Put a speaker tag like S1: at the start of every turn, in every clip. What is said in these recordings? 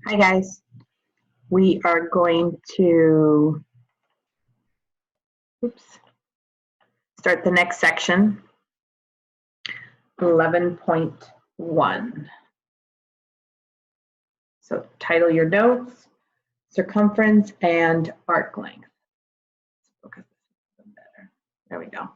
S1: Hi guys, we are going to start the next section, 11.1. So title your notes, circumference and arc length. There we go.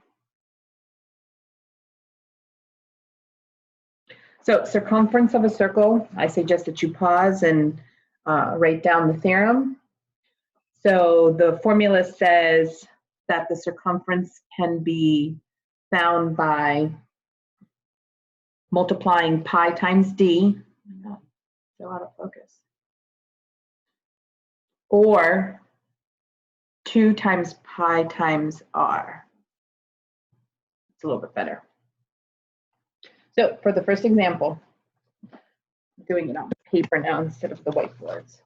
S1: So circumference of a circle, I suggest that you pause and write down the theorem. So the formula says that the circumference can be found by multiplying pi times d, so out of focus, or 2 times pi times r. It's a little bit better. So for the first example, I'm doing it on paper now instead of the whiteboards.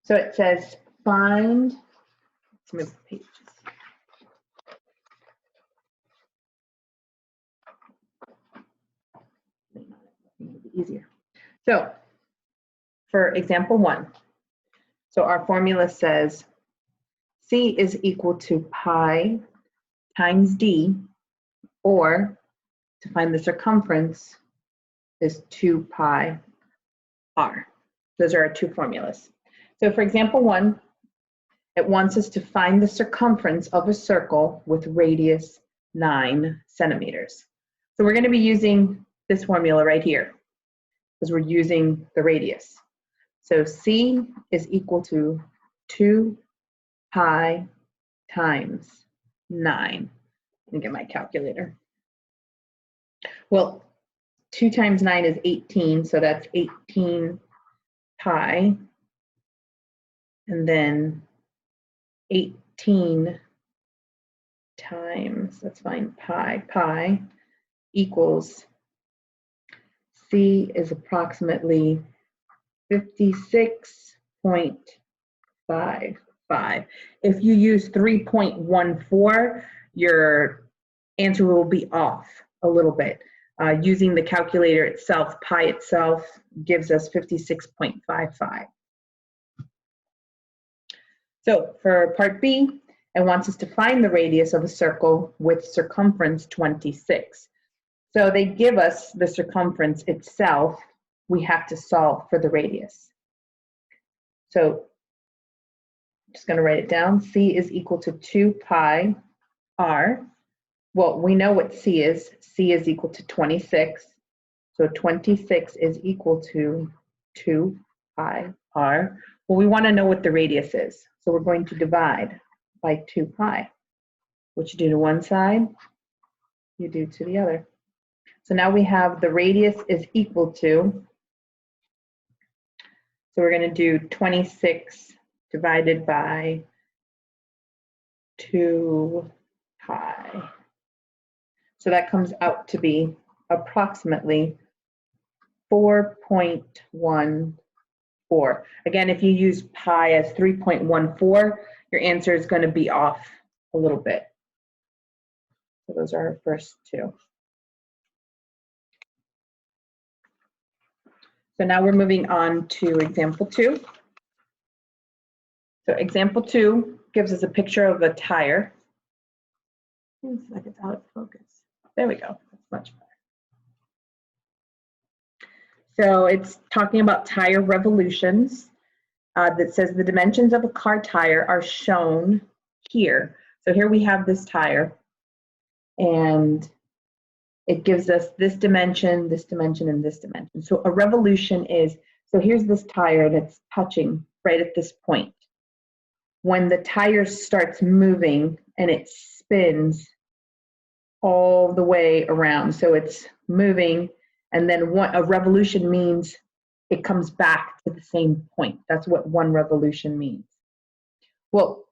S1: So it says find, let's move the pages. Easier. So for example 1, so our formula says C is equal to pi times d, or to find the circumference is 2 pi r. Those are our two formulas. So for example 1, it wants us to find the circumference of a circle with radius 9 centimeters. So we're going to be using this formula right here because we're using the radius. So C is equal to 2 pi times 9. Let me get my calculator. Well, 2 times 9 is 18, so that's 18 pi. And then 18 times, that's fine, pi equals, C is approximately 56.55. If you use 3.14, your answer will be off a little bit. Using the calculator itself, pi itself gives us 56.55. So for part B, it wants us to find the radius of a circle with circumference 26. So they give us the circumference itself. We have to solve for the radius. So I'm just going to write it down. C is equal to 2 pi r. Well, we know what C is. C is equal to 26. So 26 is equal to 2 pi r. Well, we want to know what the radius is. So we're going to divide by 2 pi. What you do to one side, you do to the other. So now we have the radius is equal to, so we're going to do 26 divided by 2 pi. So that comes out to be approximately 4.14. Again, if you use pi as 3.14, your answer is going to be off a little bit. So those are our first two. So now we're moving on to example 2. So example 2 gives us a picture of a tire. Seems like it's out of focus. There we go. That's much better. So it's talking about tire revolutions. That says the dimensions of a car tire are shown here. So here we have this tire, and it gives us this dimension, and this dimension. So a revolution is, so here's this tire and it's touching right at this point. When the tire starts moving and it spins all the way around, so it's moving, and then a revolution means it comes back to the same point. That's what one revolution means. Well,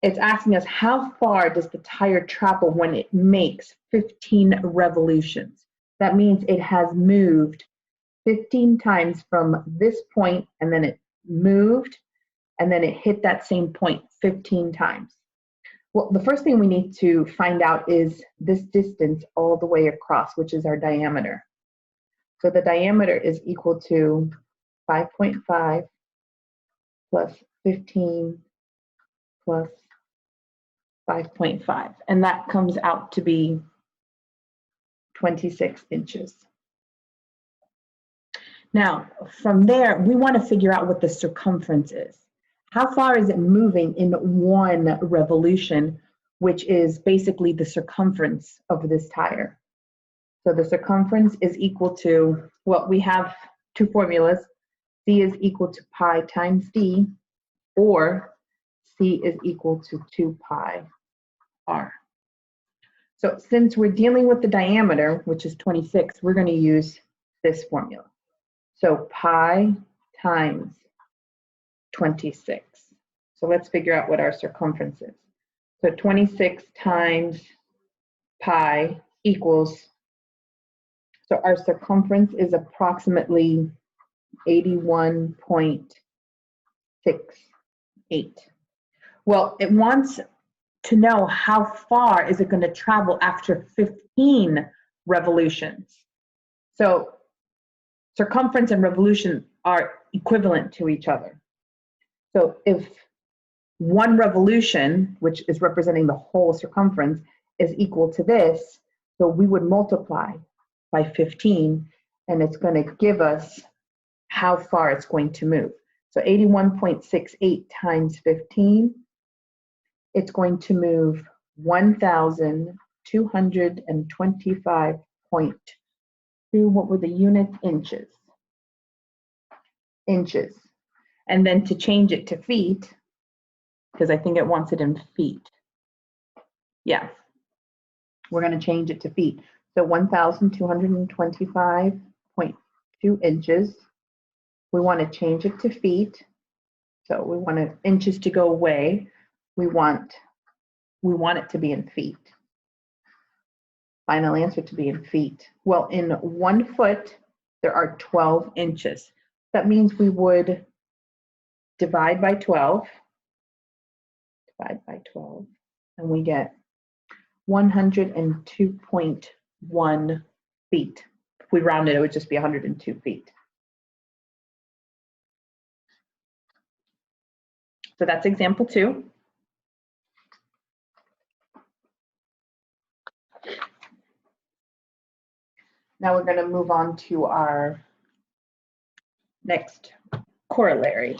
S1: it's asking us how far does the tire travel when it makes 15 revolutions. That means it has moved 15 times from this point, and then it moved, and then it hit that same point 15 times. Well, the first thing we need to find out is this distance all the way across, which is our diameter. So the diameter is equal to 5.5 plus 15 plus 5.5, and that comes out to be 26 inches. Now, from there, we want to figure out what the circumference is. How far is it moving in one revolution, which is basically the circumference of this tire? So the circumference is equal to, well, we have two formulas. C is equal to pi times d, or C is equal to 2 pi r. So since we're dealing with the diameter, which is 26, we're going to use this formula. So pi times 26. So let's figure out what our circumference is. So 26 times pi equals, so our circumference is approximately 81.68. Well, it wants to know how far is it going to travel after 15 revolutions. So circumference and revolution are equivalent to each other. So if one revolution, which is representing the whole circumference, is equal to this, so we would multiply by 15, and it's going to give us how far it's going to move. So 81.68 times 15, it's going to move 1,225.2, what were the units? Inches. Inches. And then to change it to feet, because I think it wants it in feet. Yeah, we're going to change it to feet. So 1,225.2 inches. We want to change it to feet. So we want inches to go away. We want it to be in feet. Final answer to be in feet. Well, in 1 foot, there are 12 inches. That means we would divide by 12, and we get 102.1 feet. If we round it, it would just be 102 feet. So that's example 2. Now we're going to move on to our next corollary,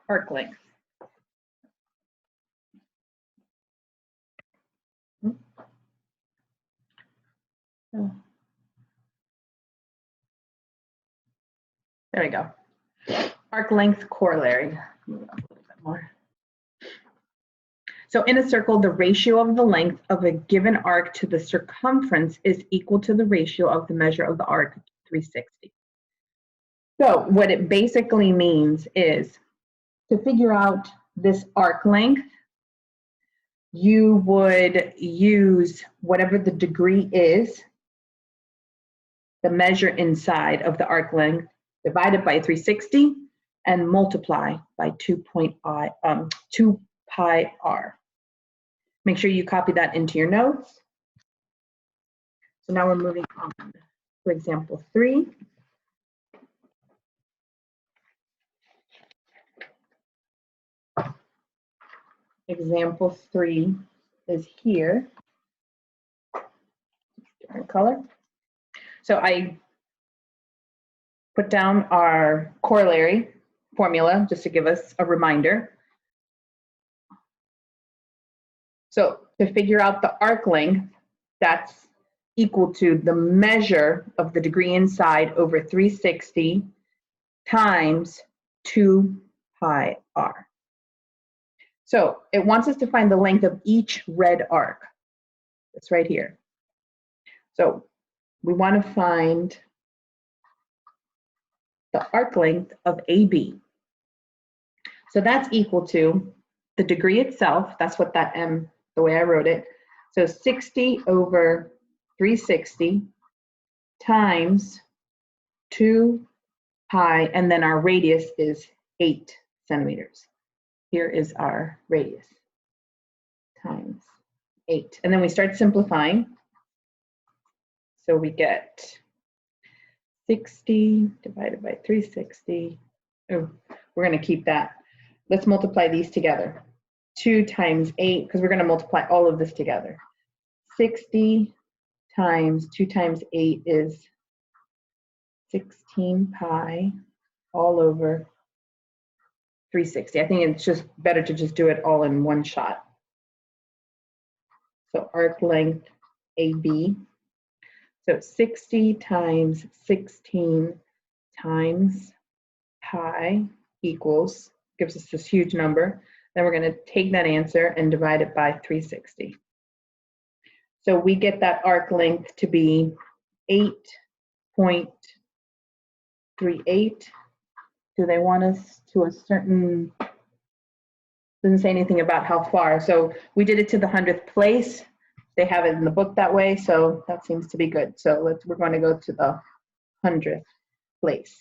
S1: arc length. There we go. Arc length corollary. Move it up a little bit more. So in a circle, the ratio of the length of a given arc to the circumference is equal to the ratio of the measure of the arc, 360. So what it basically means is to figure out this arc length, you would use whatever the degree is, the measure inside of the arc length, divide it by 360, and multiply by 2 pi r. Make sure you copy that into your notes. So now we're moving on to example 3. Example 3 is here. Different color. So I put down our corollary formula just to give us a reminder. So to figure out the arc length, that's equal to the measure of the degree inside over 360 times 2 pi r. So it wants us to find the length of each red arc. It's right here. So we want to find the arc length of AB. So that's equal to the degree itself. That's what that M, the way I wrote it. So 60 over 360 times 2 pi, and then our radius is 8 centimeters. Here is our radius times 8. And then we start simplifying. So we get 60 divided by 360. Oh, we're going to keep that. Let's multiply these together. 2 times 8, because we're going to multiply all of this together. 60 times 2 times 8 is 16 pi all over 360. I think it's just better to just do it all in one shot. So arc length AB. So 60 times 16 times pi equals, gives us this huge number. Then we're going to take that answer and divide it by 360. So we get that arc length to be 8.38. Do they want us to a certain, doesn't say anything about how far. So we did it to the 100th place. They have it in the book that way, so that seems to be good. So we're going to go to the 100th place.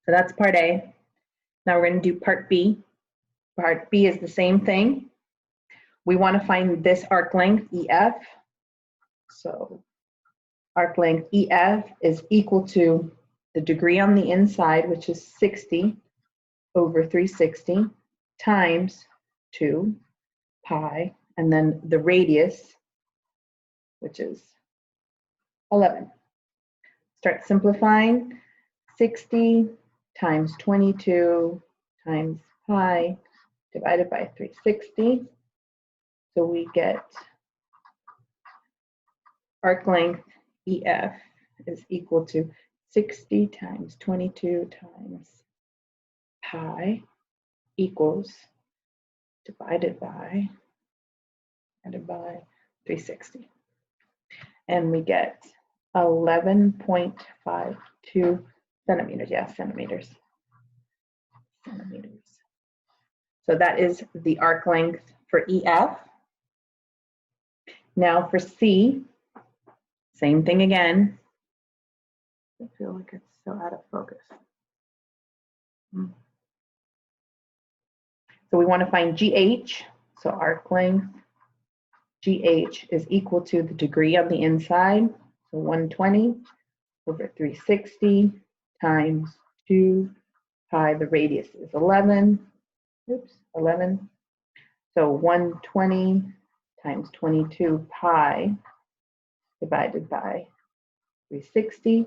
S1: So that's part A. Now we're going to do part B. Part B is the same thing. We want to find this arc length, EF. So arc length EF is equal to the degree on the inside, which is 60 over 360, times 2 pi, and then the radius, which is 11. Start simplifying. 60 times 22 times pi divided by 360. So we get arc length EF is equal to 60 times 22 times pi equals divided by 360. And we get 11.52 centimeters. Yeah, centimeters. So that is the arc length for EF. Now for C, same thing again. I feel like it's so out of focus. So we want to find GH. So arc length GH is equal to the degree on the inside. So 120 over 360 times 2 pi. The radius is 11. Oops, 11. So 120 times 22 pi divided by 360.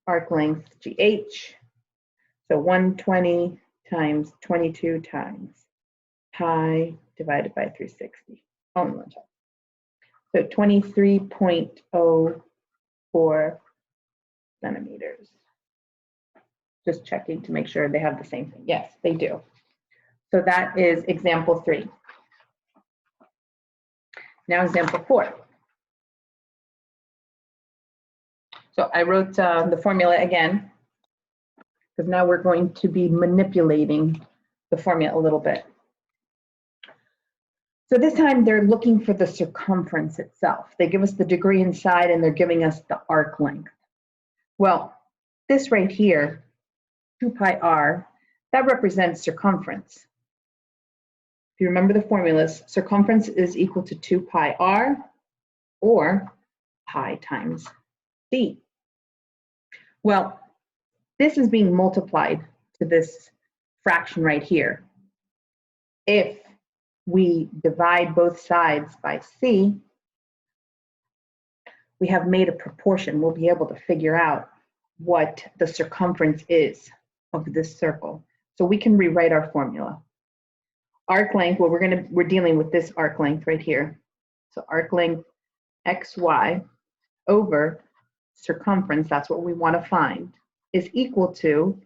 S1: Arc length GH. So 120 times 22 times pi divided by 360. Oh, no, so 23.04 centimeters. Just checking to make sure they have the same thing. Yes, they do. So that is example 3. Now example 4. So I wrote the formula again, because now we're going to be manipulating the formula a little bit. So this time they're looking for the circumference itself. They give us the degree inside and they're giving us the arc length. Well, this right here, 2 pi r, that represents circumference. If you remember the formulas, circumference is equal to 2 pi r or pi times d. Well, this is being multiplied to this fraction right here. If we divide both sides by c, we have made a proportion. We'll be able to figure out what the circumference is of this circle. So we can rewrite our formula. Arc length, well, we're dealing with this arc length right here. So arc length xy over circumference, that's what we want to find, is equal to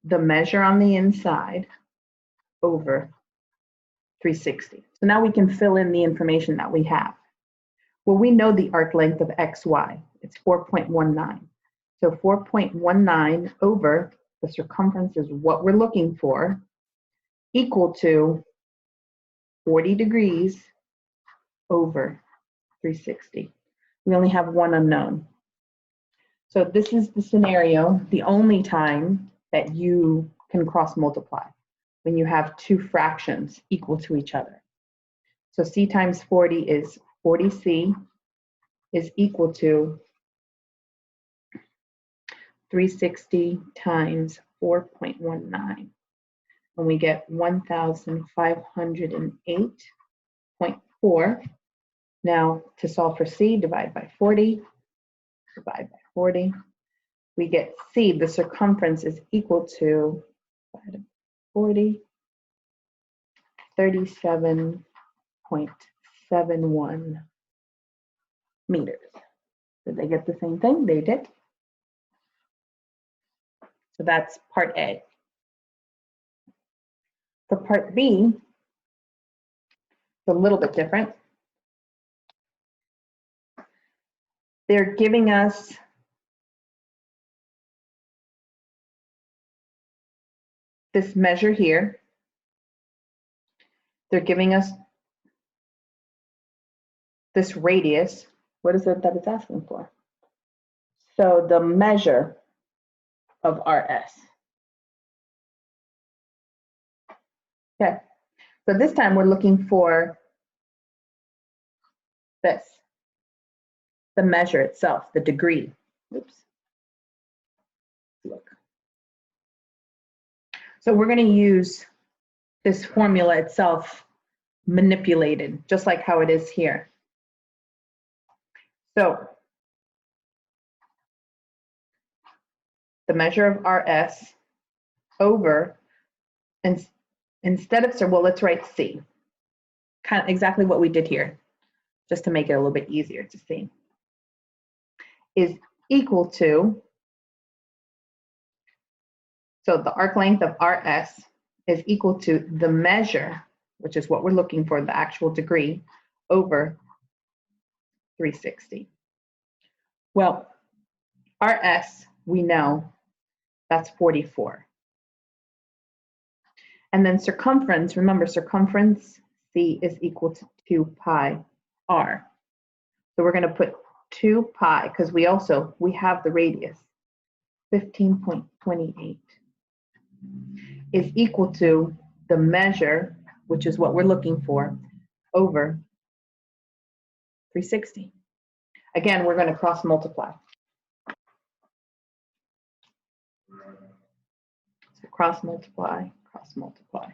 S1: the measure on the inside over 360. So now we can fill in the information that we have. Well, we know the arc length of xy. It's 4.19. So 4.19 over the circumference is what we're looking for, equal to 40 degrees over 360. We only have one unknown. So this is the scenario, the only time that you can cross multiply, when you have two fractions equal to each other. So c times 40 is 40c is equal to 360 times 4.19. And we get 1,508.4. Now, to solve for C, divide by 40. Divide by 40. We get C, the circumference is equal to 40, 37.71 meters. Did they get the same thing? They did. So that's part A. For part B, it's a little bit different. They're giving us this measure here. They're giving us this radius. What is it that it's asking for? So the measure of RS. Okay, so this time we're looking for this, the measure itself, the degree. Oops. Look. So we're going to use this formula itself manipulated, just like how it is here. So the measure of RS over, and instead of, so well, let's write C. Kind of exactly what we did here, just to make it a little bit easier to see, is equal to, so the arc length of RS is equal to the measure, which is what we're looking for, the actual degree, over 360. Well, RS, we know that's 44. And then circumference, remember circumference, C is equal to 2 pi r. So we're going to put 2 pi, because we have the radius, 15.28, is equal to the measure, which is what we're looking for, over 360. Again, we're going to cross multiply. So cross multiply, cross multiply.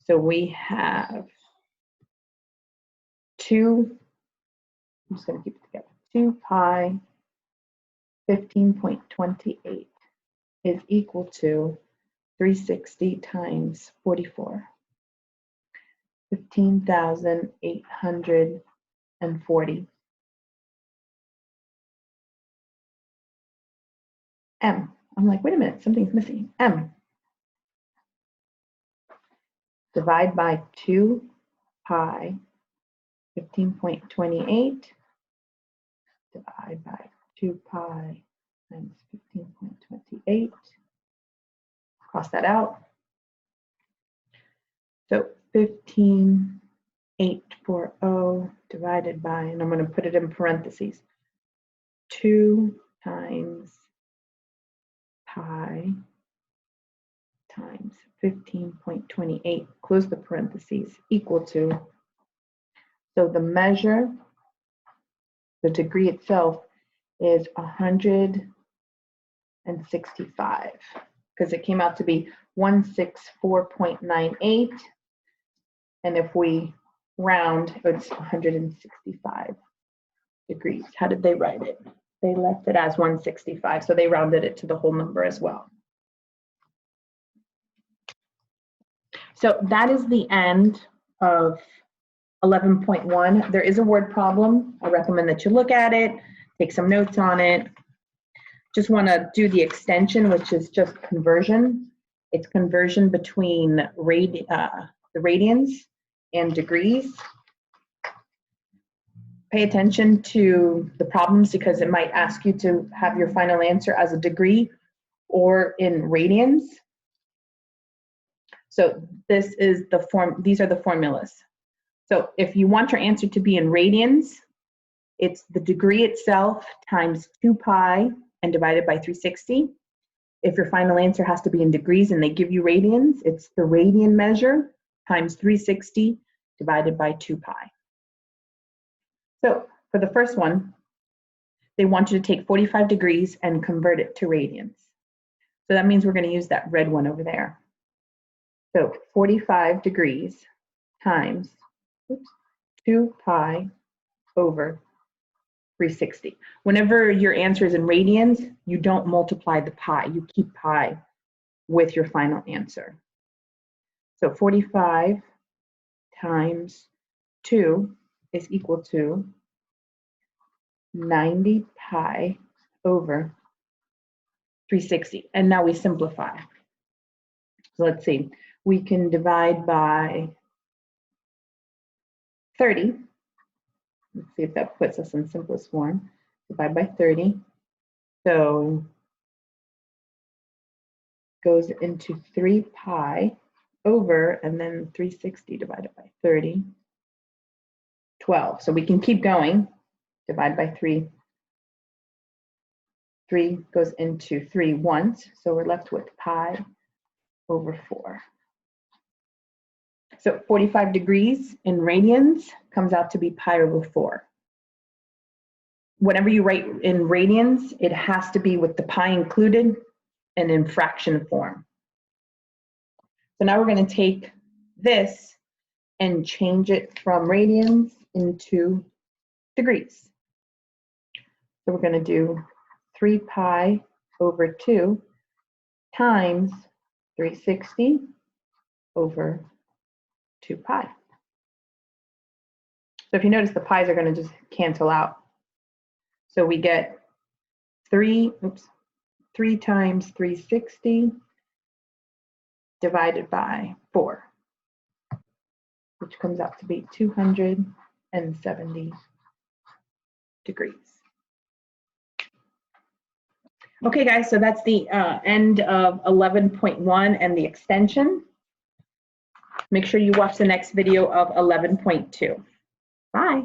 S1: So we have 2, I'm just going to keep it together, 2 pi 15.28 is equal to 360 times 44, 15,840 M. I'm like, wait a minute, something's missing. M. Divide by 2 pi 15.28. Divide by 2 pi times 15.28. Cross that out. So 15,840 divided by, and I'm going to put it in parentheses, 2 times pi times 15.28, close the parentheses, equal to, so the measure, the degree itself is 165, because it came out to be 164.98, and if we round, it's 165 degrees. How did they write it? They left it as 165, so they rounded it to the whole number as well. So that is the end of 11.1. There is a word problem. I recommend that you look at it, take some notes on it. Just want to do the extension, which is just conversion. It's conversion between the radians and degrees. Pay attention to the problems because it might ask you to have your final answer as a degree or in radians. So this is the these are the formulas. So if you want your answer to be in radians, it's the degree itself times 2 pi and divided by 360. If your final answer has to be in degrees and they give you radians, it's the radian measure times 360 divided by 2 pi. So for the first one, they want you to take 45 degrees and convert it to radians. So that means we're going to use that red one over there. So 45 degrees times 2 pi over 360. Whenever your answer is in radians, you don't multiply the pi. You keep pi with your final answer. So 45 times 2 is equal to 90 pi over 360. And now we simplify. So let's see. We can divide by 30. Let's see if that puts us in simplest form. Divide by 30. So goes into 3 pi over, and then 360 divided by 30, 12. So we can keep going. Divide by 3. 3 goes into 3 once, so we're left with pi over 4. So 45 degrees in radians comes out to be pi over 4. Whenever you write in radians, it has to be with the pi included and in fraction form. So now we're going to take this and change it from radians into degrees. So we're going to do 3 pi over 2 times 360 over 2 pi. So if you notice, the pi's are going to just cancel out. So we get 3 times 360 divided by 4, which comes out to be 270 degrees. Okay, guys, so that's the end of 11.1 and the extension. Make sure you watch the next video of 11.2. Bye.